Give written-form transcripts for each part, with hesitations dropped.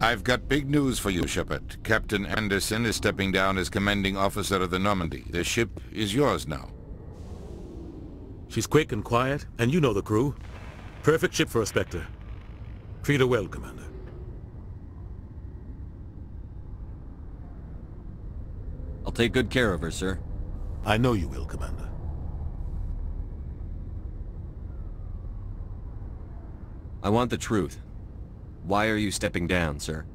I've got big news for you, Shepard. Captain Anderson is stepping down as commanding officer of the Normandy. The ship is yours now. She's quick and quiet, and you know the crew. Perfect ship for a Spectre. Treat her well, Commander. I'll take good care of her, sir. I know you will, Commander. I want the truth. Why are you stepping down, sir?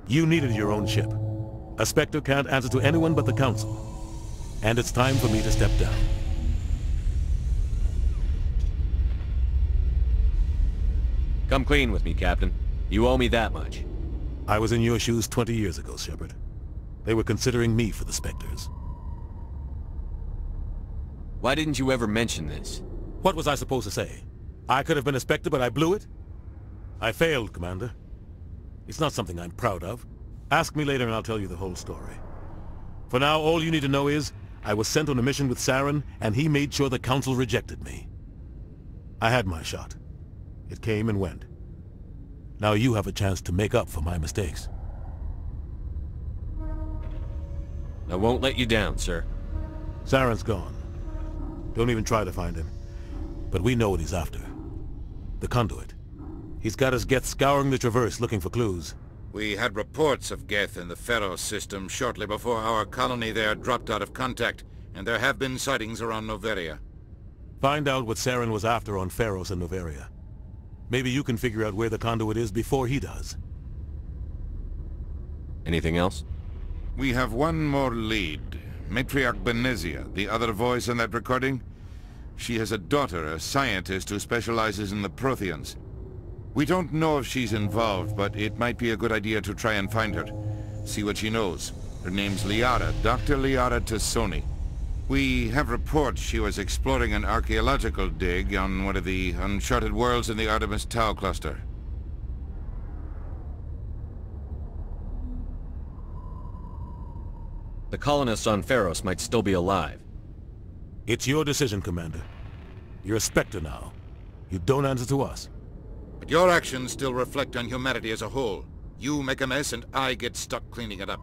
You needed your own ship. A Spectre can't answer to anyone but the Council. And it's time for me to step down. Come clean with me, Captain. You owe me that much. I was in your shoes 20 years ago, Shepard. They were considering me for the Spectres. Why didn't you ever mention this? What was I supposed to say? I could have been a Spectre, but I blew it? I failed, Commander. It's not something I'm proud of. Ask me later and I'll tell you the whole story. For now, all you need to know is, I was sent on a mission with Saren, and he made sure the Council rejected me. I had my shot. It came and went. Now you have a chance to make up for my mistakes. I won't let you down, sir. Saren's gone. Don't even try to find him. But we know what he's after. The conduit. He's got his Geth scouring the Traverse looking for clues. We had reports of Geth in the Pharos system shortly before our colony there dropped out of contact, and there have been sightings around Noveria. Find out what Saren was after on Pharos and Noveria. Maybe you can figure out where the conduit is before he does. Anything else? We have one more lead. Matriarch Benezia, the other voice in that recording. She has a daughter, a scientist who specializes in the Protheans. We don't know if she's involved, but it might be a good idea to try and find her. See what she knows. Her name's Liara, Dr. Liara Tassoni. We have reports she was exploring an archaeological dig on one of the uncharted worlds in the Artemis Tau cluster. The colonists on Pharos might still be alive. It's your decision, Commander. You're a Spectre now. You don't answer to us. But your actions still reflect on humanity as a whole. You make a mess and I get stuck cleaning it up.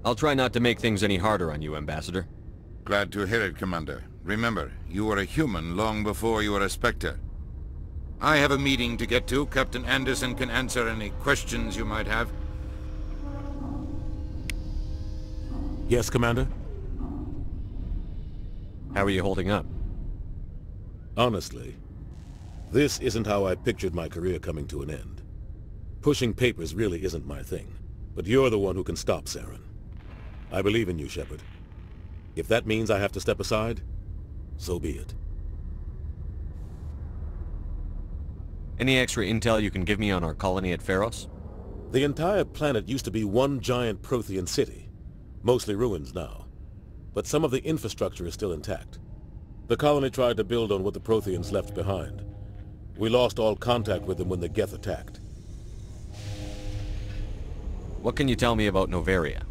I'll try not to make things any harder on you, Ambassador. Glad to hear it, Commander. Remember, you were a human long before you were a Spectre. I have a meeting to get to. Captain Anderson can answer any questions you might have. Yes, Commander? How are you holding up? Honestly, this isn't how I pictured my career coming to an end. Pushing papers really isn't my thing, but you're the one who can stop Saren. I believe in you, Shepard. If that means I have to step aside, so be it. Any extra intel you can give me on our colony at Pharos? The entire planet used to be one giant Prothean city. Mostly ruins now. But some of the infrastructure is still intact. The colony tried to build on what the Protheans left behind. We lost all contact with them when the Geth attacked. What can you tell me about Noveria?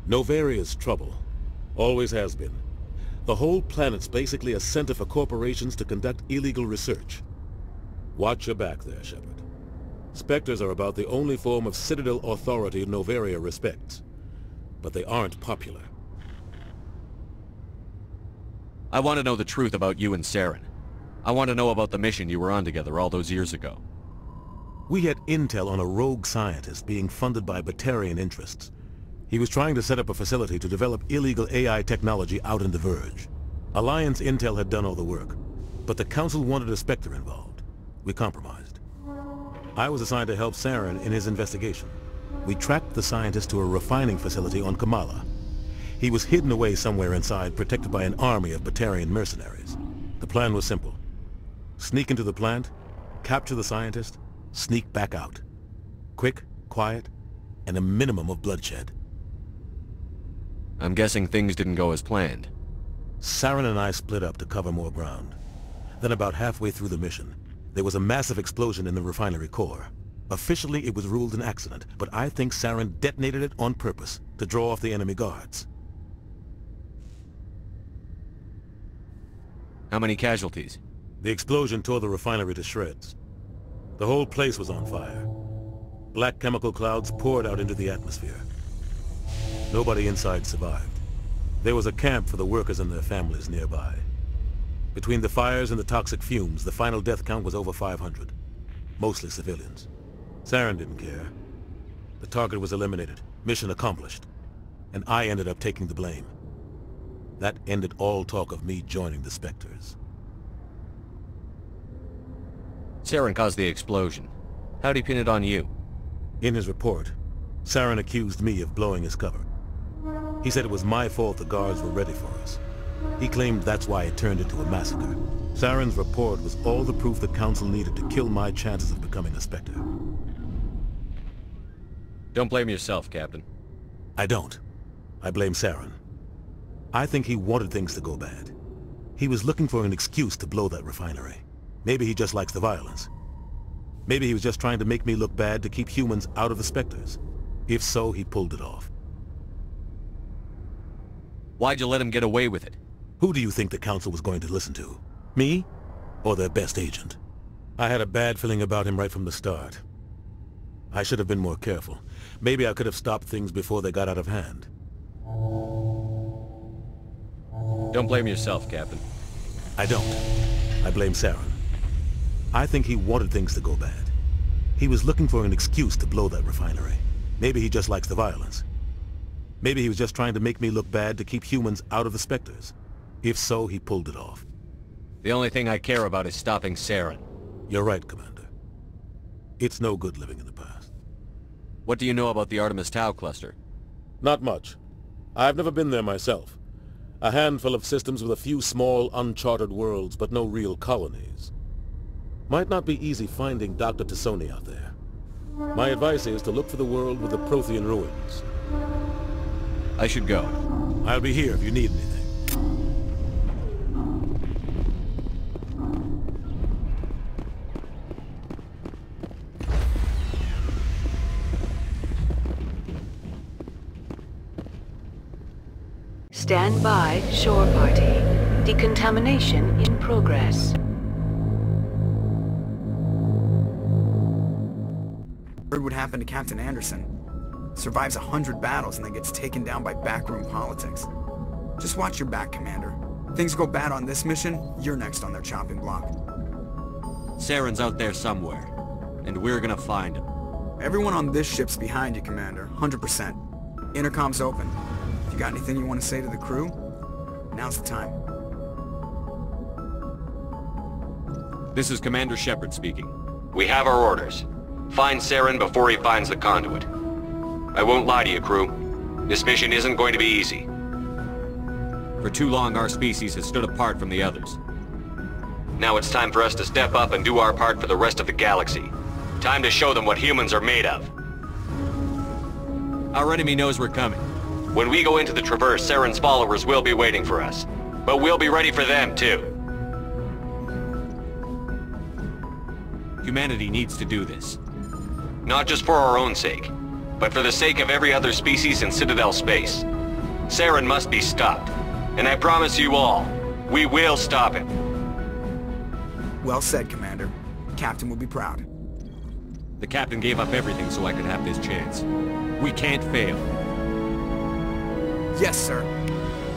Noveria's trouble. Always has been. The whole planet's basically a center for corporations to conduct illegal research. Watch your back there, Shepard. Spectres are about the only form of Citadel authority Noveria respects. But they aren't popular. I want to know the truth about you and Saren. I want to know about the mission you were on together all those years ago. We had intel on a rogue scientist being funded by Batarian interests. He was trying to set up a facility to develop illegal AI technology out in the Verge. Alliance intel had done all the work, but the Council wanted a Spectre involved. We compromised. I was assigned to help Saren in his investigation. We tracked the scientist to a refining facility on Kamala. He was hidden away somewhere inside, protected by an army of Batarian mercenaries. The plan was simple. Sneak into the plant, capture the scientist, sneak back out. Quick, quiet, and a minimum of bloodshed. I'm guessing things didn't go as planned. Saren and I split up to cover more ground. Then about halfway through the mission, there was a massive explosion in the refinery core. Officially, it was ruled an accident, but I think Saren detonated it on purpose to draw off the enemy guards. How many casualties? The explosion tore the refinery to shreds. The whole place was on fire. Black chemical clouds poured out into the atmosphere. Nobody inside survived. There was a camp for the workers and their families nearby. Between the fires and the toxic fumes, the final death count was over 500. Mostly civilians. Saren didn't care. The target was eliminated, mission accomplished. And I ended up taking the blame. That ended all talk of me joining the Spectres. Saren caused the explosion. How'd he pin it on you? In his report, Saren accused me of blowing his cover. He said it was my fault the guards were ready for us. He claimed that's why it turned into a massacre. Saren's report was all the proof the Council needed to kill my chances of becoming a Spectre. Don't blame yourself, Captain. I don't. I blame Saren. I think he wanted things to go bad. He was looking for an excuse to blow that refinery. Maybe he just likes the violence. Maybe he was just trying to make me look bad to keep humans out of the Spectres. If so, he pulled it off. Why'd you let him get away with it? Who do you think the Council was going to listen to? Me? Or their best agent? I had a bad feeling about him right from the start. I should have been more careful. Maybe I could have stopped things before they got out of hand. Don't blame yourself, Captain. I don't. I blame Saren. I think he wanted things to go bad. He was looking for an excuse to blow that refinery. Maybe he just likes the violence. Maybe he was just trying to make me look bad to keep humans out of the Spectres. If so, he pulled it off. The only thing I care about is stopping Saren. You're right, Commander. It's no good living in the past. What do you know about the Artemis Tau cluster? Not much. I've never been there myself. A handful of systems with a few small, uncharted worlds, but no real colonies. Might not be easy finding Dr. T'Soni out there. My advice is to look for the world with the Prothean ruins. I should go. I'll be here if you need anything. Stand by, shore party. Decontamination in progress. Heard what happened to Captain Anderson. Survives 100 battles and then gets taken down by backroom politics. Just watch your back, Commander. Things go bad on this mission, you're next on their chopping block. Saren's out there somewhere, and we're gonna find him. Everyone on this ship's behind you, Commander. 100%. Intercom's open. If you got anything you want to say to the crew, now's the time. This is Commander Shepard speaking. We have our orders. Find Saren before he finds the conduit. I won't lie to you, crew. This mission isn't going to be easy. For too long, our species has stood apart from the others. Now it's time for us to step up and do our part for the rest of the galaxy. Time to show them what humans are made of. Our enemy knows we're coming. When we go into the Traverse, Saren's followers will be waiting for us. But we'll be ready for them, too. Humanity needs to do this. Not just for our own sake, but for the sake of every other species in Citadel space. Saren must be stopped. And I promise you all, we will stop him. Well said, Commander. Captain will be proud. The Captain gave up everything so I could have this chance. We can't fail. Yes, sir.